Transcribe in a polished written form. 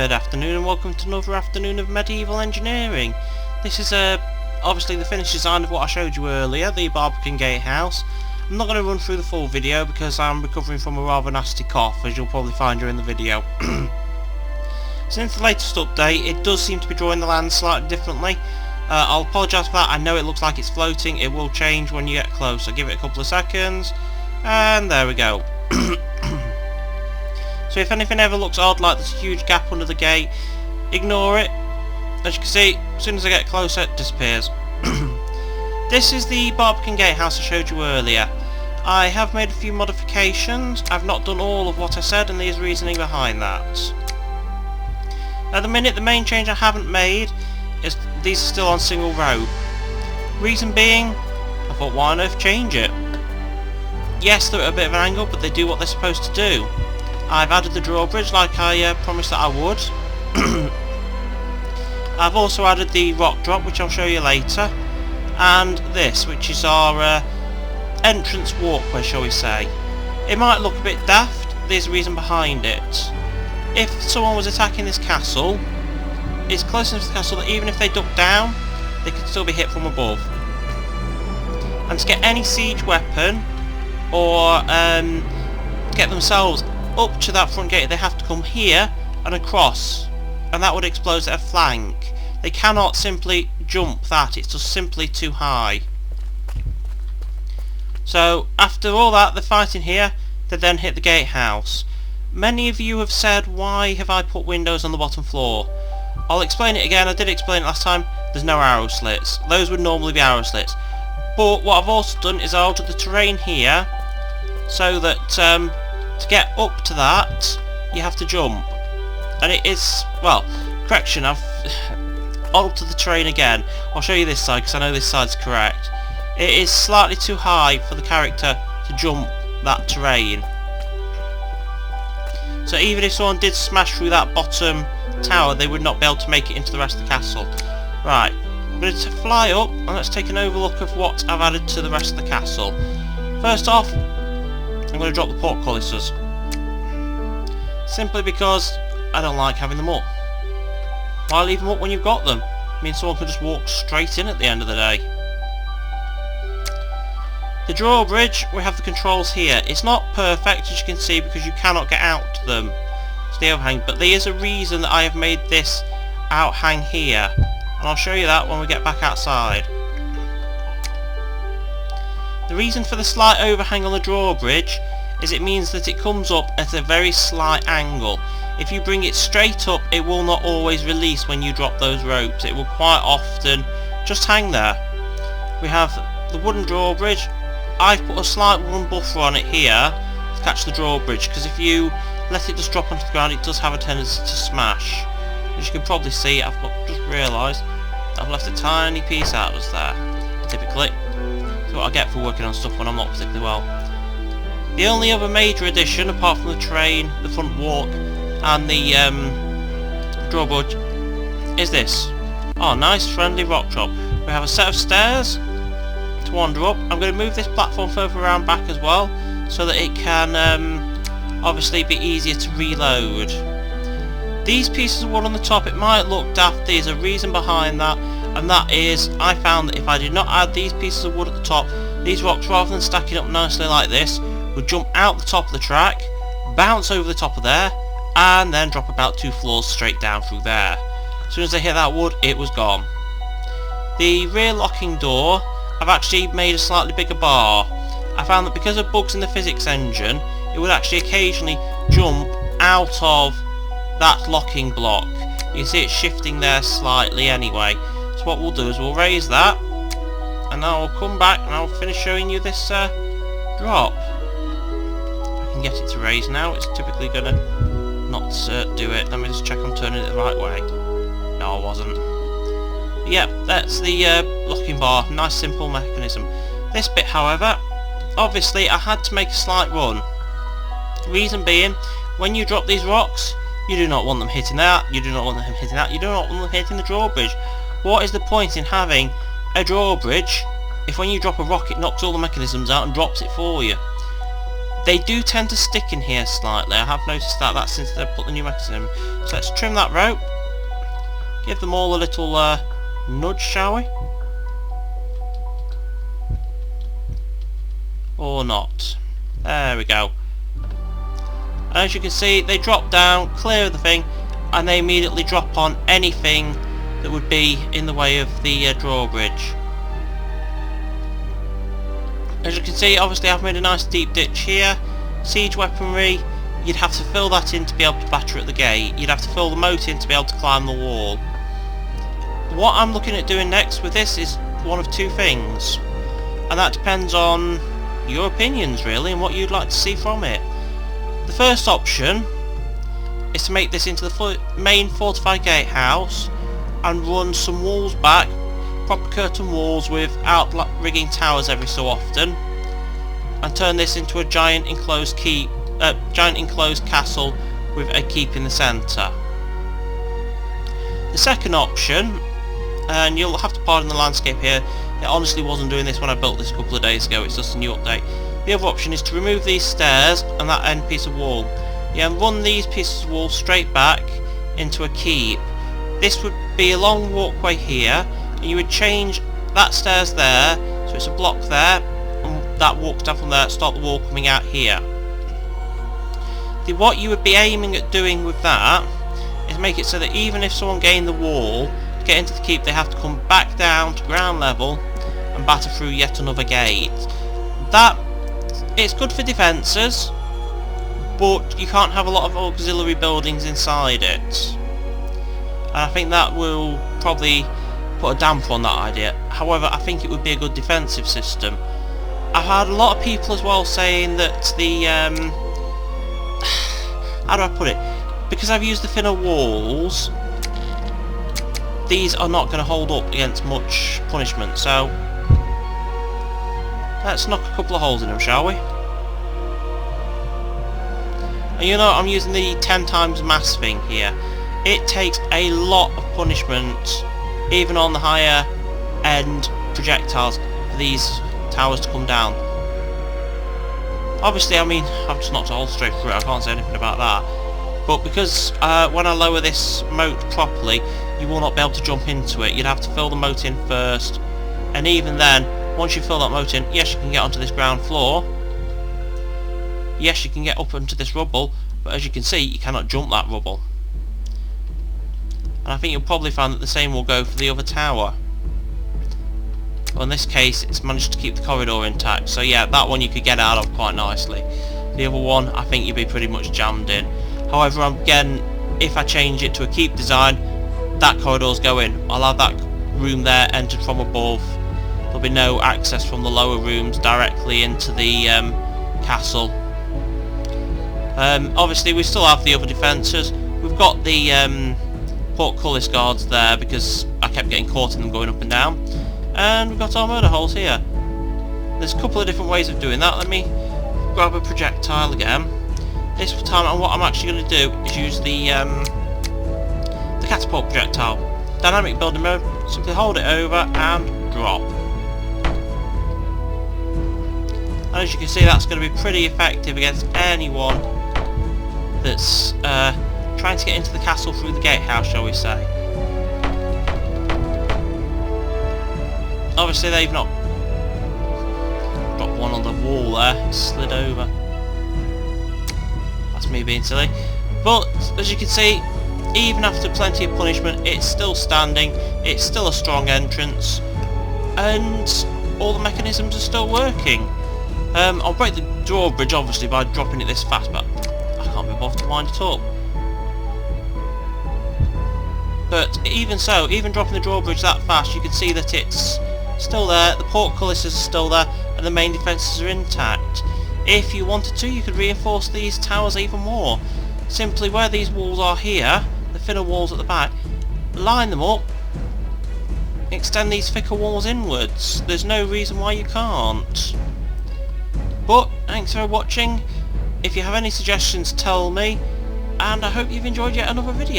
Good afternoon and welcome to another afternoon of medieval engineering. This is obviously the finished design of what I showed you earlier, the Barbican Gatehouse. I'm not going to run through the full video because I'm recovering from a rather nasty cough, as you'll probably find during the video. Since the latest update, it does seem to be drawing the land slightly differently. I'll apologise for that. I know it looks like it's floating. It will change when you get closer. Give it a couple of seconds and there we go. So if anything ever looks odd, like there's a huge gap under the gate, ignore it. As you can see, as soon as I get closer, it disappears. This is the Barbican Gatehouse I showed you earlier. I have made a few modifications. I've not done all of what I said, and there's reasoning behind that. At the minute, the main change I haven't made is these are still on single row. Reason being, I thought, why on earth change it? Yes, they're at a bit of an angle, but they do what they're supposed to do. I've added the drawbridge like I promised that I would. I've also added the rock drop, which I'll show you later, and this, which is our entrance walkway, shall we say. It might look a bit daft, there's a reason behind it. If someone was attacking this castle, it's close enough to the castle that even if they duck down, they could still be hit from above. And to get any siege weapon, or get themselves up to that front gate, they have to come here and across, and that would expose their flank. They cannot simply jump that, it's just simply too high. So after all that, they're fighting here, they then hit the gatehouse. Many of you have said, why have I put windows on the bottom floor? I'll explain it again. I did explain it last time. There's no arrow slits. Those would normally be arrow slits, but what I've also done is I altered the terrain here so that to get up to that, you have to jump. And it is, well, correction, I've altered the terrain again. I'll show you this side because I know this side's correct. It is slightly too high for the character to jump that terrain. So even if someone did smash through that bottom tower, they would not be able to make it into the rest of the castle. Right, I'm going to fly up and let's take an overlook of what I've added to the rest of the castle. First off, I'm going to drop the portcullises, simply because I don't like having them up. Why leave them up when you've got them? I mean, someone could just walk straight in at the end of the day. The drawbridge, we have the controls here. It's not perfect, as you can see, because you cannot get out to them. It's the overhang, but there is a reason that I have made this outhang here, and I'll show you that when we get back outside. The reason for the slight overhang on the drawbridge is it means that it comes up at a very slight angle. If you bring it straight up, it will not always release when you drop those ropes. It will quite often just hang there. We have the wooden drawbridge. I've put a slight wooden buffer on it here to catch the drawbridge, because if you let it just drop onto the ground, it does have a tendency to smash. As you can probably see, I've just realised I've left a tiny piece out just there. Typically, that's what I get for working on stuff when I'm not particularly well. The only other major addition, apart from the terrain, the front walk, and the drawbridge, is this. Oh, nice friendly rock drop. We have a set of stairs to wander up. I'm going to move this platform further around back as well, so that it can obviously be easier to reload. These pieces of wood on the top, it might look daft. There's a reason behind that, and that is I found that if I did not add these pieces of wood at the top, these rocks, rather than stacking up nicely like this, would jump out the top of the track, bounce over the top of there, and then drop about 2 floors straight down through there. As soon as they hit that wood, it was gone. The rear locking door, I've actually made a slightly bigger bar. I found that because of bugs in the physics engine, it would actually occasionally jump out of that locking block. You can see it's shifting there slightly anyway. So what we'll do is we'll raise that, and I'll come back and I'll finish showing you this drop. If I can get it to raise now, it's typically going to not do it. Let me just check I'm turning it the right way. No, I wasn't. But yeah, that's the locking bar. Nice simple mechanism. This bit, however, obviously I had to make a slight run. Reason being, when you drop these rocks, you do not want them hitting that, you do not want them hitting that, you do not want them hitting the drawbridge. What is the point in having a drawbridge if when you drop a rock it knocks all the mechanisms out and drops it for you? They do tend to stick in here slightly. I have noticed that since they've put the new mechanism. So let's trim that rope. Give them all a little nudge, shall we? Or not. There we go. As you can see, they drop down, clear of the thing, and they immediately drop on anything that would be in the way of the drawbridge. As you can see, obviously I've made a nice deep ditch here. Siege weaponry, you'd have to fill that in to be able to batter at the gate. You'd have to fill the moat in to be able to climb the wall. What I'm looking at doing next with this is one of two things, and that depends on your opinions really and what you'd like to see from it. The first option is to make this into the main fortified gatehouse and run some walls back, proper curtain walls with outrigging towers every so often, and turn this into a giant enclosed castle with a keep in the centre. The second option, and you'll have to pardon the landscape here, it honestly wasn't doing this when I built this a couple of days ago, it's just a new update. The other option is to remove these stairs and that end piece of wall. Yeah, and run these pieces of wall straight back into a keep. This would be a long walkway here, and you would change that stairs there, so it's a block there, and that walks down from there, start the wall coming out here. What you would be aiming at doing with that is make it so that even if someone gained the wall, to get into the keep they have to come back down to ground level and batter through yet another gate. It's good for defences, but you can't have a lot of auxiliary buildings inside it. And I think that will probably put a damper on that idea. However, I think it would be a good defensive system. I've had a lot of people as well saying that the how do I put it? Because I've used the thinner walls, these are not going to hold up against much punishment, so let's knock a couple of holes in them, shall we? And you know, I'm using the 10 times mass thing here. It takes a lot of punishment, even on the higher end projectiles, for these towers to come down. Obviously, I mean, I've just knocked a hole straight through it, I can't say anything about that. But because when I lower this moat properly, you will not be able to jump into it. You'd have to fill the moat in first, and even then, once you fill that moat in, yes, you can get onto this ground floor, yes, you can get up into this rubble, but as you can see, you cannot jump that rubble. And I think you'll probably find that the same will go for the other tower. Well, in this case, it's managed to keep the corridor intact, so yeah, that one you could get out of quite nicely. The other one, I think you'd be pretty much jammed in. However, again, if I change it to a keep design, that corridor's going. I'll have that room there entered from above. There'll be no access from the lower rooms directly into the castle. Obviously, we still have the other defences. We've got the Portcullis Guards there because I kept getting caught in them going up and down. And we've got our murder holes here. There's a couple of different ways of doing that. Let me grab a projectile again. This time, and what I'm actually going to do is use the catapult projectile. Dynamic building mode, simply hold it over and drop. And as you can see, that's going to be pretty effective against anyone that's trying to get into the castle through the gatehouse, shall we say. Obviously they've not dropped one on the wall there, it slid over. That's me being silly. But as you can see, even after plenty of punishment, it's still standing, it's still a strong entrance, and all the mechanisms are still working. I'll break the drawbridge obviously by dropping it this fast, but I can't be bothered to wind it up. But even so, even dropping the drawbridge that fast, you can see that it's still there, the portcullises are still there, and the main defences are intact. If you wanted to, you could reinforce these towers even more. Simply where these walls are here, the thinner walls at the back, line them up, extend these thicker walls inwards. There's no reason why you can't. But thanks for watching. If you have any suggestions, tell me, and I hope you've enjoyed yet another video.